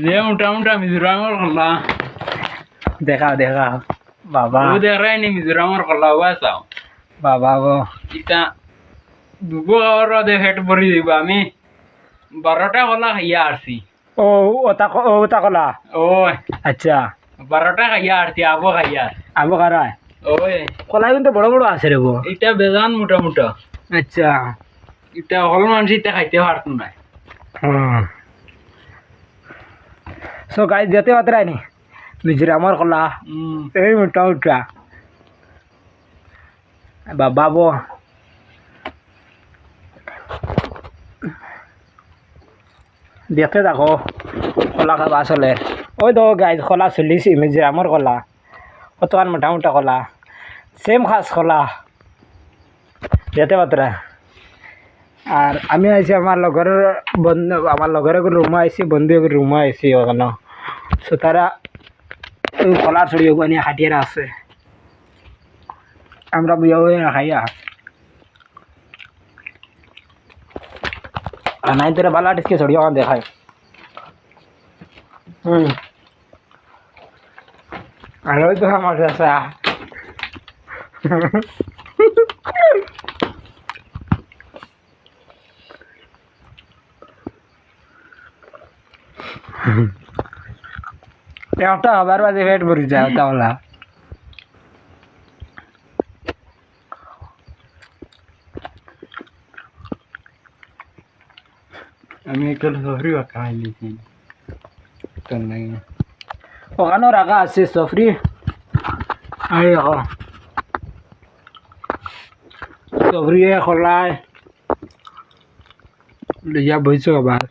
যে মোটামুটি মিজোরামের কলা দেখাও দেখাও বাবা ও দেখাই নি মিজোরামের কলা ওয়া চাও বাবা গো ইটা দুপুর দেখেট ভরি দিব আমি 12টা কলা খাইয়া আসছি ও ওটা কলা ওই আচ্ছা 12টা খাইয়া আসছি আবো খাইয়া আবো কারায় ওই কলা কিন্তু বড় বড় আছে রে গো এটা বেজান মোটামুটা আচ্ছা এটা হল মানুষ এটা খাইতে পারতো না সো গাইস যেতে পাত্রাই নি মিজোরামের কলা এই মোটা মোটা বাবা গো দেখতে থাকো কলা খাবা চলে ওই তো গাইজ কলা চলিছি মিজোরামের কলা কতক্ষণ মোটা মোটা কলা সেম খাস কলা যেতে পাত্রা আর আমি আইছি আমার লগের বন্ধু আমার লগের রুমে আইছি বন্ধু রুমে আইছি ওখানে সো তারা কলা ছড়ি ওখানে হাটিয়ারা আছে আমরা বিয়ে হয়ে খাইয়া আর নাই তোরা ভালো আটিসকে ছড়ি আমার দেখায় আর ওই তো আমার কাছে একটা আবার বাজে পেট ভরি যায় তাহলে আমি একটা সফরি খাই লিছি তো নাই ওখানেও রাখা আছে সফরি এই দেখো সফরি খোলায় লইয়া বইছো আবার